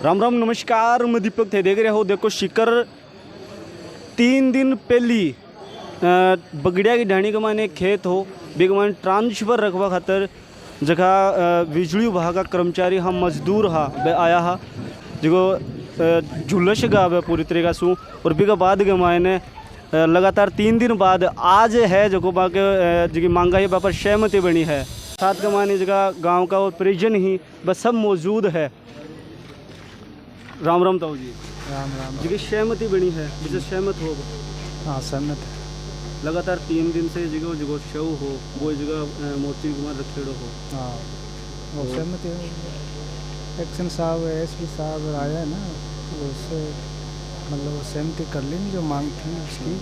राम राम नमस्कार, मैं दीपक थे देख रहे हो। देखो शिकर 3 दिन पहली बगड़िया की ढाणी के माने खेत हो बे माने ट्रांसफर रखवा खातर जगह बिजली विभाग का कर्मचारी हाँ मजदूर हाँ बे आया हा जो झुलस गा बे पूरी तरीका से। और बी के बाद के मायने लगातार 3 दिन बाद आज है जो बाकी जी मांगा है पर सहमति बनी है। साथ के माने जगह गांव का और परिजन ही बस सब मौजूद है। राम राम ताऊ जी। राम राम जी सहमति बनी है, जिसे सहमत हो। हाँ सहमत है। लगातार 3 दिन से जगह जगह शव हो वो जगह मोती कुमार रखेड़ो हो। हाँ वो सहमति एक्शन साहब एसपी साहब आया है ना, तो उससे मतलब सहमति कर ली जो मांग थी उसकी,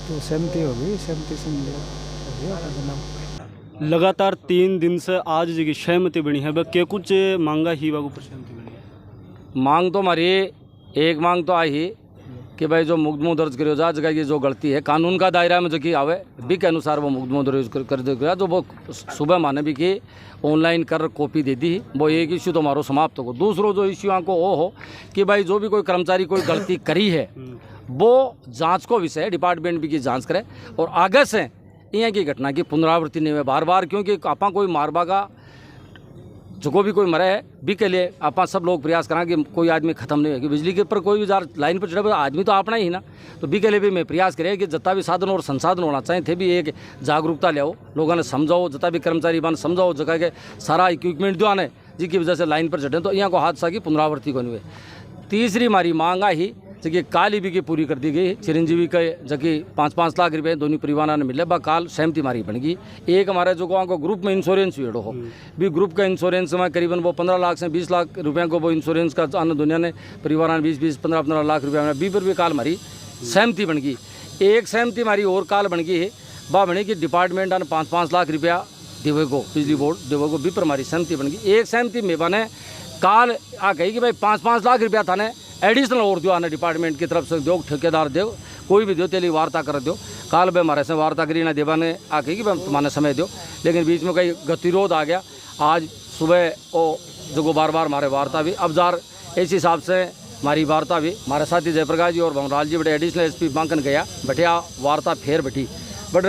तो सहमति हो गई। सहमति से मिले लगातार 3 दिन से आज जगह सहमति बनी है। क्या कुछ मांगा ही बागू पर सहमति बनी है? मांग तो हमारी एक मांग तो आई ही कि भाई जो मुकदमा दर्ज करो जा जगह की जो गलती है कानून का दायरा में जो कि आवे भी के अनुसार वो मुकदमा दर्ज कर दिया। जो वो सुबह माने भी कि ऑनलाइन कर कॉपी दे दी, वो एक इश्यू तो हमारो समाप्त हो। दूसरो जो इश्यू को वो हो कि भाई जो भी कोई कर्मचारी कोई गलती करी है वो जांच को विषय डिपार्टमेंट भी की जांच करे और आगे से यहाँ की घटना की पुनरावृत्ति नहीं हुए बार बार, क्योंकि आपा कोई मारबा का जो भी कोई मरे है भी के लिए आप सब लोग प्रयास करें कि कोई आदमी खत्म नहीं है कि बिजली के ऊपर कोई भी जार लाइन पर चढ़े आदमी तो अपना ही ना, तो भी के लिए भी मैं प्रयास करें कि जितना भी साधन और संसाधन होना चाहिए थे भी एक जागरूकता ले आओ, लोगों ने समझाओ, जितना भी कर्मचारी बन समझाओ जगह के सारा इक्विपमेंट जो आने जिसकी वजह से लाइन पर चढ़े तो यहाँ को हादसा की पुनरावृत्ति को नहीं हुए। तीसरी हमारी मांग आई जबकि काल भी की पूरी कर दी गई। चिरंजीवी के जबकि 5-5 लाख रुपए दोनों परिवार ने मिले बा काल सहमति हमारी बन गई। एक हमारे जो को ग्रुप में इंश्योरेंस भी हो भी ग्रुप का इंश्योरेंस में करीबन वो 15 लाख से 20 लाख रुपए को वो इंश्योरेंस का अन्य दुनिया ने परिवार ने 20-20 15-15 लाख रुपये में 20 पर भी काल हमारी सहमति बन गई। एक सहमति हमारी और काल बन गई है बा बनी कि डिपार्टमेंट ने 5-5 लाख रुपया देवे को बिजली बोर्ड देवे को भी पर हमारी सहमति बन गई। एक सहमति में बने काल आ गई कि भाई 5-5 लाख रुपया था ने एडिशनल और दो आने डिपार्टमेंट की तरफ से दो ठेकेदार दो कोई भी दो तेली वार्ता कर दो। काल भाई हमारे से वार्ता करी ना देवा ने आके कि भाई तुम्हारे समय दो, लेकिन बीच में कई गतिरोध आ गया। आज सुबह वो जो बार बार हमारे वार्ता भी अब जार इस हिसाब से हमारी वार्ता भी हमारे साथी जयप्रकाश जी और भंवराल जी बटे एडिशनल एसपी बांकन गया बैठिया वार्ता फेर बैठी बट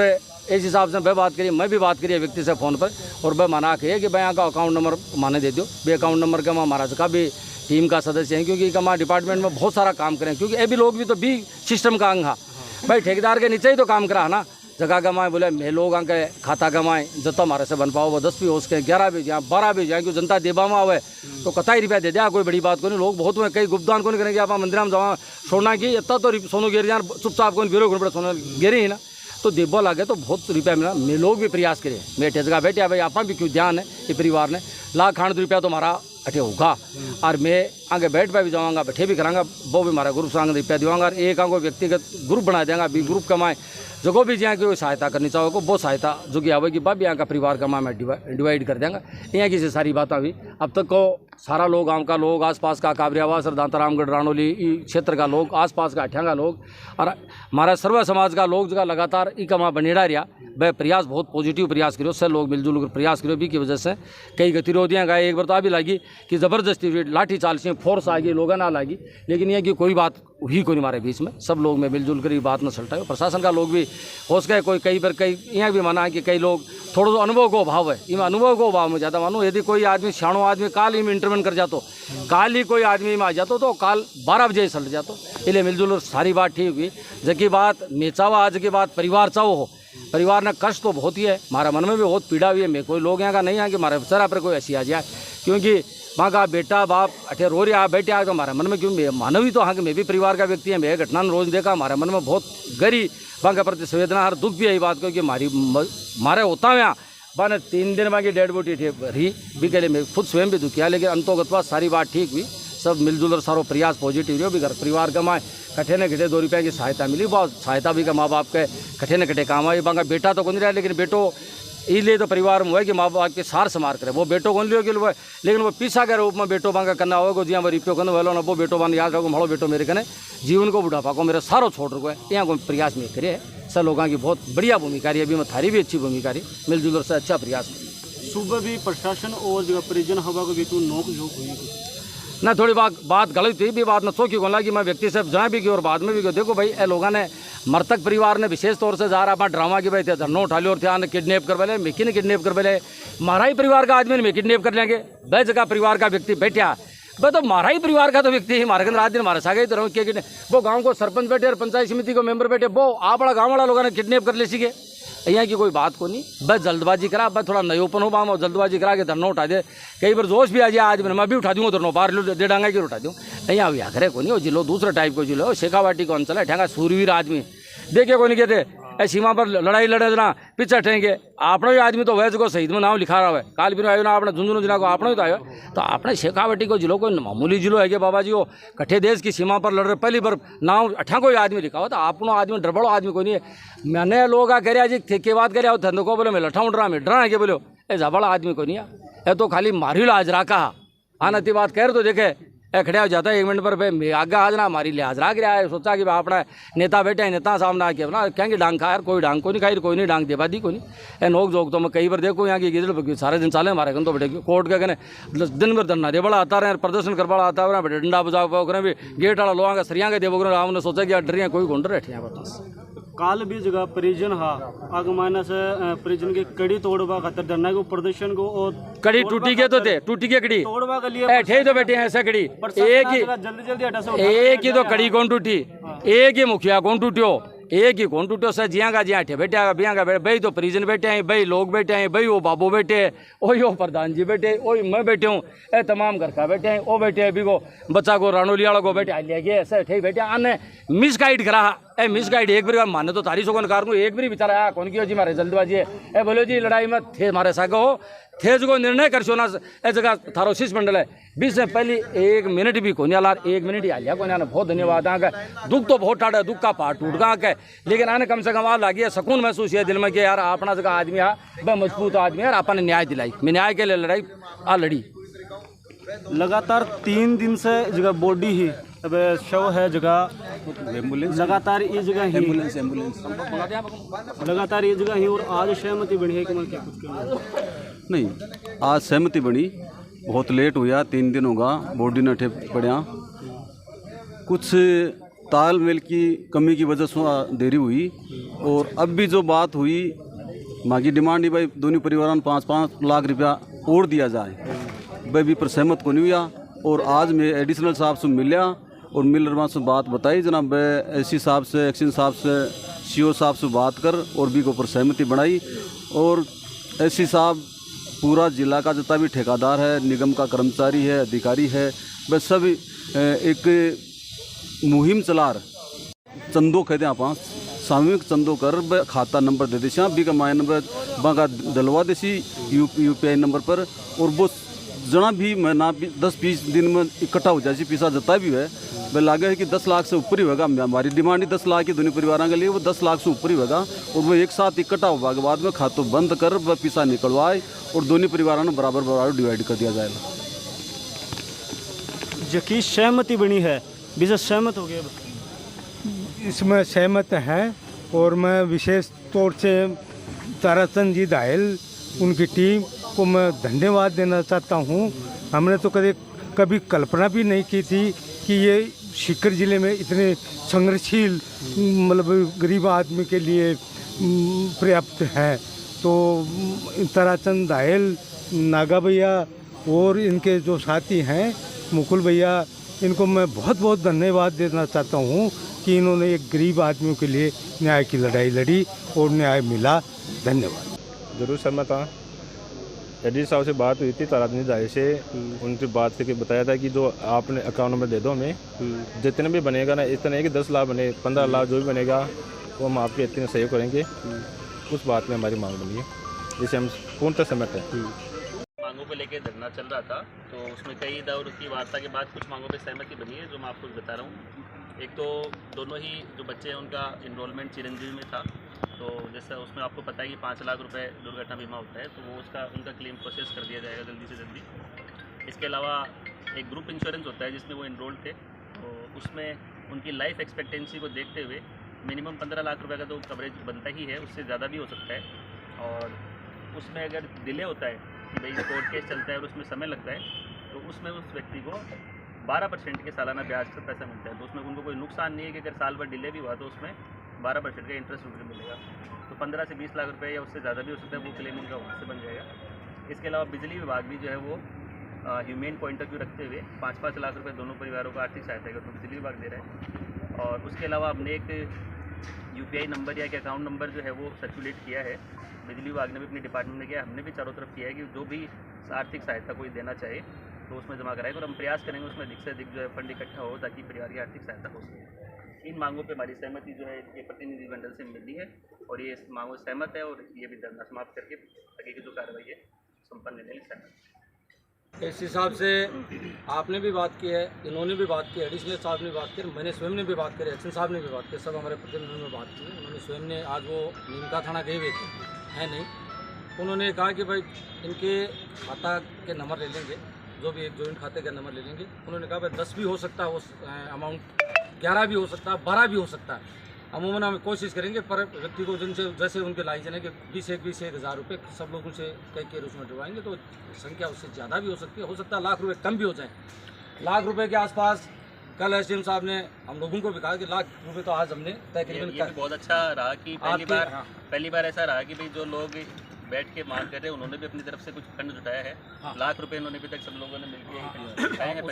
इस हिसाब से मैं बात करी, मैं भी बात करी व्यक्ति से फ़ोन पर और वह मना के कि भाई यहाँ का अकाउंट नंबर माने दे दो भी अकाउंट नंबर का महाराज का भी टीम का सदस्य हैं, क्योंकि हमारे डिपार्टमेंट में बहुत सारा काम करें, क्योंकि ये भी लोग भी तो भी सिस्टम का अंग है भाई ठेकेदार के नीचे ही तो काम करा है ना। जगह कमाए बोले मैं लोग आके खाता कमाए जब हमारे से बन पाओ वो 10 भी हो सके 11 भी जाए 12 भी जाए, क्योंकि जनता देबा में आवे तो कता ही रुपया दे दिया कोई बड़ी बात को नहीं। लोग बहुत हुए कई गुप्तान को नहीं करेंगे आप मंदिर में जावा छोड़ना कि इतना तो सोनू गिर जाए चुपचाप को बिरो घुड़ सोना गिरे ही ना तो देबा लगे तो बहुत रुपया मिला। मैं लोग भी प्रयास करे मैं जगह बैठे भाई आप भी क्यों ध्यान है ये परिवार ने लाख 8 रुपया तो हमारा अठे होगा और मैं आगे बैठ पे भी जाऊँगा बैठे भी कराँगा वो भी हमारा ग्रुप से आगे रुपया दूँगा और एक आगे व्यक्तिगत ग्रुप बना देंगे भी ग्रुप कमाए जो भी जहाँ की सहायता करनी चाहोगे वो सहायता जो कि आवेगी बाब यहाँ का परिवार का मैं डिवाइड कर देंगे। यहाँ की सारी बातें भी अब तक को सारा लोग गांव का लोग आसपास का काबरियावास और दांतारामगढ़ रानोली क्षेत्र का लोग आसपास का अठ्यांगा लोग और हमारा सर्व समाज का लोग जगह लगातार ई कमा बनेड़ा रहा वह प्रयास बहुत पॉजिटिव प्रयास करो सब लोग मिलजुल कर प्रयास करो भी की वजह से कई गतिरोधियाँ गए। एक बार तो अभी लगी कि ज़बरदस्ती लाठी चाल से फोर्स आ गई लोगों ना लगी, लेकिन यह कि कोई बात हुई कोई हमारे बीच में सब लोग में मिलजुल कर ये बात न सलटाए। प्रशासन का लोग भी हो सके कोई कई बार कई यहाँ भी माना है कि कई लोग थोड़ा अनुभव को अभाव है इनमें अनुभव को अभाव में ज़्यादा मानो यदि कोई आदमी सियाणो आदमी काल ही में इंटरवेंट कर जातो काल ही कोई आदमी में आ जातो तो काल 12 बजे सलट जातो। इसलिए मिलजुल सारी बात ठीक हुई। जबकि बात मैं चावा आज की बात परिवार चाहो हो परिवार ने कष्ट तो बहुत ही है हमारा मन में भी बहुत पीड़ा हुई है। मैं कोई लोग यहाँ का नहीं है कि हमारे सरा पर कोई ऐसी आ जाए, क्योंकि वहाँ का बेटा बाप अठे रो रहा बैठे आ तो हमारे मन में क्यों मानव ही तो हाँ कि मैं भी परिवार का व्यक्ति है। मैं घटना रोज देखा हमारे मन में बहुत गहरी वहाँ के प्रति संवेदना हर दुख भी है बात को कि हमारे होता हुआ बाने 3 दिन में डेड बॉडी रही भी के लिए मैं खुद स्वयं भी दुखिया, लेकिन अंतोगतवा सारी बात ठीक हुई। सब मिलजुल और सारो प्रयास पॉजिटिव रहो भी घर परिवार का माए कठे न कठे 2 रुपया की सहायता मिली बहुत सहायता भी का माँ बाप के कठे न कठे काम आई। बांगा बेटा तो कौन रहा लेकिन बेटो इसलिए तो परिवार में हुआ कि माँ बाप के सार समार करे वो बेटो कौन लियो कि लेकिन वो पीछा के रूप में बेटो बांगा करना होगा जी वो रिप्यो करने वालों वो बेटो बांग याद रखो मड़ो बेटो मेरे कने जीवन को बुढ़ापा को मेरे सारो छोड़ रखो है। यहाँ को प्रयास में करे सब लोगों की बहुत बढ़िया भूमिका रही अभी मैं थारी भी अच्छी भूमिका रही मिलजुल से अच्छा प्रयास। सुबह भी प्रशासन और जगह परिजन हवा को भी तू नोक झोंक हुई ना थोड़ी बात गलत थी भी बात न सो क्यों लगी मैं व्यक्ति से जहाँ भी की और बाद में भी क्यों देखो भाई ए लोगों ने मृतक परिवार ने विशेष तौर से जा रहा अपना ड्रामा की भाई थे धरनो उठा लियो और ध्यान किडनैप कर बेले मिकी ने किडनैप कर बेले मारा ही परिवार का आदमी ने किडनैप कर लेंगे वह जगह परिवार का व्यक्ति बैठा भाई तो मारा ही परिवार का तो व्यक्ति ही मारे रात दिन मारे सागे तो वो गाँव को सरपंच बैठे और पंचायत समिति को मेंबर बैठे वो आप बड़ा गाँव वाला लोगों ने किडनैप कर ले सीखे यहाँ की कोई बात को नहीं बस जल्दबाजी करा बस थोड़ा नयोपन हो पाम और जल्दबाजी करा के धरना उठा दे कई बार जोश भी आ जाए आज मैं भी उठा दूँगा धरना बाहर दे डांगा की उठा दूँ यहाँ भी आखिर को नहीं वो जिलो दूसरे टाइप को जिलो शेखावाटी को अंचल है ठेंगा सूरवीर आदमी देखे को नहीं कहते ए सीमा पर लड़ाई लड़े ना पीछे ठेंगे आपने भी आदमी तो वह को शहीद में नाम लिखा रहा है काल भी आयो ना आपने झुंझुनू जिला को आपने तो आयो तो आपने शेखावाटी को जिलो को मामूली जिलो है कि बाबा जी वो कट्ठे देश की सीमा पर लड़ रहे पहली बार नाम अठा कोई आदमी लिखा हो तो आपनो आदमी डरबड़ो आदमी कोई नहीं है मैंने लोग कह रहा जी के बात कर धंधो को बोले मैं लठा उड़ रहा मैं डरा के बोलो ए जबड़ा आदमी को नहीं है तो खाली मारी लो हाजरा कहा हाँ नती बात कह रहे तो देखे ए खड़ा हो जाता है 1 मिनट पर आगे हाजरा हमारी लिहाज रख रहा है सोचा कि अपना नेता बैठे हैं नेता सामने आके अपना कहेंगे डांग खा यार कोई डांग को नहीं खाई कोई नहीं डांग देवा दी को नहीं ए नोक जोक तो मैं कई बार देखो यहाँ की गिजड़ सारे दिन साले हमारे तो बैठे कोर्ट के कहने दिन भर धरना दे बड़ा आता रहे प्रदर्शन कर बड़ा आता है डंडा बजा पाओ भी गेट वाला लोगों का सरिया के देवो हमने सोचा कि डरिया कोई गुंड बैठे हैं बस काल भी जगह परिजन हा आगमाना से परिजन के कड़ी तोड़वा खातर धरना को प्रदर्शन को और कड़ी टूटी के तो थे टूटी के कड़ी तोड़वा के लिए ठे तो बैठे हैं ऐसा कड़ी जल्दी हटा से एक ही तो कड़ी कौन टूटी एक ही मुखिया कौन टूटियो एक ही कौन टूटो सर जिया का जिया ठे बैठे बिया का भाई तो परिजन बैठे हैं भाई लोग बैठे हैं भाई वो बाबू बैठे हैं ओ प्रधान जी बैठे ओ मैं बैठे हूँ ए तमाम घर का बैठे हैं वो बैठे हैं भी को बच्चा को रानोली वाला को बैठे लिया गया ऐसा ठे बैठे आने मिस गाइड करा ए मिस गाइड एक बार माने तो तारी सो कार को एक बार बेचारा आया कौन की जी मारे जल्दबाजी है ए बोलो जी लड़ाई में थे मारे सागो हो थे जो निर्णय कर सो ना ए जगह थारो शीश मंडल है 20 से पहले 1 मिनट भी कोनी आला 1 मिनट ही आ लिया कोनी आने बहुत धन्यवाद आगे दुख तो बहुत टाड़ा दुख का पहाड़ टूट गया के लेकिन आने कम से कम आ लगी है सकून महसूस है दिल में कि यार अपना जगह आदमी है वह मजबूत आदमी है यार अपन ने न्याय दिलाई मैं न्याय के लिए लड़ाई आ लड़ी लगातार 3 दिन से जगह बॉडी ही अब शव है जगह एम्बुलेंस लगातार ये जगह ही एम्बुलेंस लगातार ये जगह ही और आज सहमति बनी है कि मैं क्या कुछ नहीं आज सहमति बनी बहुत लेट हुआ 3 दिन होगा बॉडी न ठे पड़ा कुछ तालमेल की कमी की वजह से देरी हुई और अब भी जो बात हुई मांगी डिमांड ही भाई दोनों परिवारों को 5-5 लाख रुपया और दिया जाए वह भी पर सहमत को नहीं हुआ और आज मैं एडिशनल साहब से मिला और मिल रहा से बात बताई जनाब एसी साहब से एक्शन साहब से सीओ साहब से बात कर और भी को पर सहमति बनाई और एसी साहब पूरा जिला का जितना भी ठेकेदार है निगम का कर्मचारी है अधिकारी है वह सब एक मुहिम चला रहे चंदो कहते हैं आप सामूहिक चंदो कर खाता नंबर दे देसी बी का माया नंबर बाका डलवा देसी यूपीआई नंबर पर और वो जना भी मैं ना 10-20 दिन में इकट्ठा हो जाए पैसा जितना भी है वह लागे है कि 10 लाख से ऊपर ही होगा हमारी डिमांड ही 10 लाख की दोनों परिवारों के लिए वो 10 लाख से ऊपर ही होगा और वो एक साथ इकट्ठा होगा के बाद में खातों बंद कर वह पैसा निकलवाए और दोनों परिवारों में बराबर बराबर डिवाइड कर दिया जाएगा जकी सहमति बनी है विशेष सहमत हो गया इसमें सहमत है और मैं विशेष तौर से ताराचंद जी दाहिल उनकी टीम को मैं धन्यवाद देना चाहता हूँ। हमने तो कभी कल्पना भी नहीं की थी कि ये सीकर ज़िले में इतने संघर्षशील मतलब गरीब आदमी के लिए पर्याप्त है। तो ताराचंद दाहिल नागा भैया और इनके जो साथी हैं मुकुल भैया इनको मैं बहुत बहुत धन्यवाद देना चाहता हूँ कि इन्होंने एक गरीब आदमियों के लिए न्याय की लड़ाई लड़ी और न्याय मिला। धन्यवाद। जरूर सहमत हाँ। एडी साहब से बात हुई थी ताराचंद दाहिल से उनसे बात करके बताया था कि जो आपने अकाउंट नंबर दे दो हमें जितने भी बनेगा ना इतना नहीं कि 10 लाख बने 15 लाख जो भी बनेगा वो हम आपके इतने सहयोग करेंगे। उस बात में हमारी मांग बनी है जिसे हम पूर्णतः सहमत हैं। मांगों को लेकर धरना चल रहा था तो उसमें कई दौर की वार्ता के बाद कुछ मांगों पर सहमति बनी है जो मैं आपको बता रहा हूँ। एक तो दोनों ही जो बच्चे हैं उनका इनरोलमेंट चिरंजीवी में था तो जैसा उसमें आपको पता है कि 5 लाख रुपए दुर्घटना बीमा होता है तो वो उनका क्लेम प्रोसेस कर दिया जाएगा जल्दी से जल्दी। इसके अलावा एक ग्रुप इंश्योरेंस होता है जिसमें वो इनरोल्ड थे तो उसमें उनकी लाइफ एक्सपेक्टेंसी को देखते हुए मिनिमम 15 लाख रुपए का तो कवरेज बनता ही है, उससे ज़्यादा भी हो सकता है। और उसमें अगर डिले होता है कि भाई कोर्ट केस चलता है और उसमें समय लगता है तो उसमें उस व्यक्ति को 12% के सालाना ब्याज पर पैसा मिलता है। तो उसमें उनको कोई नुकसान नहीं है कि अगर साल भर डिले भी हुआ तो उसमें 12% का इंटरेस्ट उनको मिलेगा। तो 15 से 20 लाख रुपए या उससे ज़्यादा भी हो सकता है, वो क्लेम उनका वहाँ से बन जाएगा। इसके अलावा बिजली विभाग भी जो है वो ह्यूमेन पॉइंट ऑफ व्यू रखते हुए 5-5 लाख रुपए दोनों परिवारों को आर्थिक सहायता का तो बिजली विभाग दे रहा है। और उसके अलावा हमने एक UPI नंबर या एक अकाउंट नंबर जो है वो सर्कुलेट किया है, बिजली विभाग ने भी अपने डिपार्टमेंट में किया, हमने भी चारों तरफ किया है कि जो भी आर्थिक सहायता कोई देना चाहे तो उसमें जमा कराएंगे और हम प्रयास करेंगे उसमें अधिक से अधिक जो है फंड इकट्ठा हो ताकि परिवार की आर्थिक सहायता हो सके। इन मांगों पे हमारी सहमति जो है ये प्रतिनिधिमंडल से मिली है और ये इस मांगों से सहमत है और ये भी धरना समाप्त करके आगे की जो कार्रवाई है संपन्न करने के लिए सहमत। इस हिसाब से आपने भी बात की है, इन्होंने भी बात की है, एडिशनल साहब ने बात की, मैंने स्वयं ने भी बात करी, एक्शन साहब ने भी बात की, सब हमारे प्रतिनिधियों में बात की। उन्होंने स्वयं ने आज वो नीमका थाना गए हुए थे, है नहीं, उन्होंने कहा कि भाई इनके खाता के नंबर ले लेंगे, जो भी एक जॉइंट खाते का नंबर ले लेंगे। उन्होंने कहा भाई 10 भी हो सकता है उस अमाउंट, 11 भी हो सकता है, 12 भी हो सकता है। अमूमन हम कोशिश करेंगे पर व्यक्ति को जिनसे जैसे उनके लाइक है कि 20,000 रुपये सब लोग उनसे कई उसमें डुबाएंगे तो संख्या उससे ज़्यादा भी हो सकता है लाख रुपए कम भी हो जाए। लाख रुपए के आसपास कल SDM साहब ने हम लोगों को भी कहा कि लाख रुपए तो आज हमने तकरीबन ये भी बहुत अच्छा रहा कि पहली बार ऐसा रहा कि भाई जो लोग बैठ के मांग कर रहे हैं उन्होंने भी अपनी तरफ से कुछ फंड जुटाया है। लाख रुपए उन्होंने अभी तक सब लोगों ने मिलकर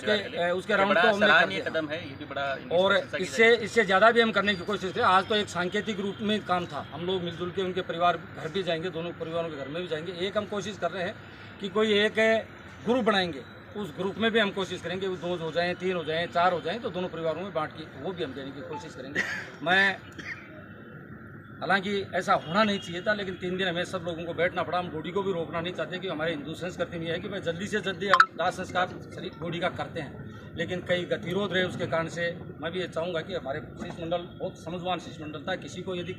उसके राउंड तो सराहनीय कदम है, ये भी बड़ा और इससे ज़्यादा भी हम करने की कोशिश करें। आज तो एक सांकेतिक रूप में काम था, हम लोग मिलजुल के उनके परिवार घर भी जाएंगे, दोनों परिवारों के घर में भी जाएंगे। एक हम कोशिश कर रहे हैं कि कोई एक ग्रुप बनाएंगे, उस ग्रुप में भी हम कोशिश करेंगे 2 हो जाएँ, 3 हो जाएँ, 4 हो जाएँ तो दोनों परिवारों में बांट के वो भी हम देने की कोशिश करेंगे। हालांकि ऐसा होना नहीं चाहिए था, लेकिन 3 दिन हमें सब लोगों को बैठना पड़ा। हम बॉडी को भी रोकना नहीं चाहते कि हमारे हिंदू संस्कृति में है कि भाई जल्दी से जल्दी हम दाह संस्कार शरीर बॉडी का करते हैं, लेकिन कई गतिरोध रहे उसके कारण से। मैं भी ये चाहूँगा कि हमारे शिष्टमंडल बहुत समझवान शिष्टमंडल था, किसी को यदि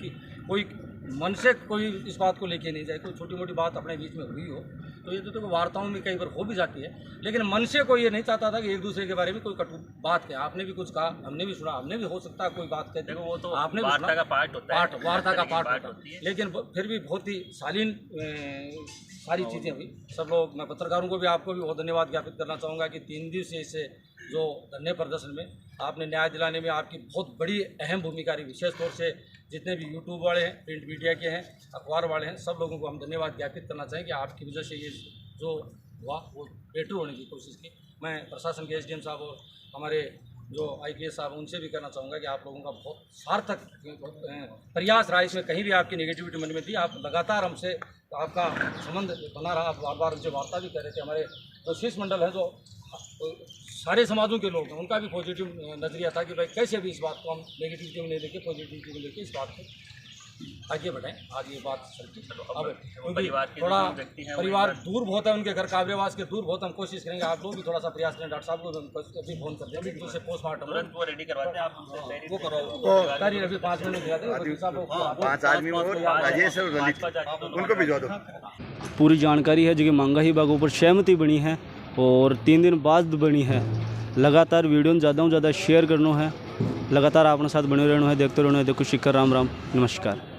कोई मन से कोई इस बात को लेके नहीं जाए, कोई छोटी मोटी बात अपने बीच में हुई हो तो ये तो वार्ताओं में कई बार हो भी जाती है, लेकिन मन से कोई ये नहीं चाहता था कि एक दूसरे के बारे में कोई कटु बात कहे। आपने भी कुछ कहा, हमने भी सुना, हमने भी हो सकता है कोई बात कहते वो तो आपने वार्ता का पार्ट होता है, वार्ता का पार्ट होता है, लेकिन फिर भी बहुत ही शालीन सारी चीज़ें हुई। सब लोग, मैं पत्रकारों को भी आपको भी बहुत धन्यवाद ज्ञापित करना चाहूँगा कि 3 दिवसीय से जो धरने प्रदर्शन में आपने न्याय दिलाने में आपकी बहुत बड़ी अहम भूमिका रही। विशेष तौर से जितने भी यूट्यूब वाले हैं, प्रिंट मीडिया के हैं, अखबार वाले हैं, सब लोगों को हम धन्यवाद ज्ञापित करना चाहें कि आपकी वजह से ये जो हुआ वो बेटर होने की कोशिश की। मैं प्रशासन के SDM साहब और हमारे जो IPS साहब उनसे भी कहना चाहूँगा कि आप लोगों का बहुत सार्थक प्रयास रहा, इसमें कहीं भी आपकी नेगेटिविटी मन में थी, आप लगातार हमसे आपका संबंध बना रहा। आप बार बार उनसे वार्ता भी कर रहे थे। हमारे जो शिष्टमंडल है, जो सारे समाजों के लोग हैं, उनका भी पॉजिटिव नज़रिया था कि भाई कैसे भी इस बात को हम नेगेटिविटी में नहीं लेके पॉजिटिविटी में लेके इस बात को आगे बढ़ाएं। आज ये बात चलती अब क्योंकि थोड़ा परिवार दूर बहुत है, उनके घर काबरेवास के दूर बहुत, हम कोशिश करेंगे आप लोग भी थोड़ा सा प्रयास करें। डॉक्टर साहब को भी फोन करते हैं, दूसरे पोस्टमार्टम वो रेडी करवाते हैं, आप वो करो तारीख अभी 5 मिनट दिया था, 5 आदमी और राजेश और ललित उनको भिजवा दो। पूरी जानकारी है जो कि मंगाही बागों पर सहमति बनी है और 3 दिन बाद बनी है। लगातार वीडियो ज़्यादा से ज़्यादा शेयर करना है, लगातार अपने साथ बने रहना है, देखते रहना है। देखो शिखर, राम राम, नमस्कार।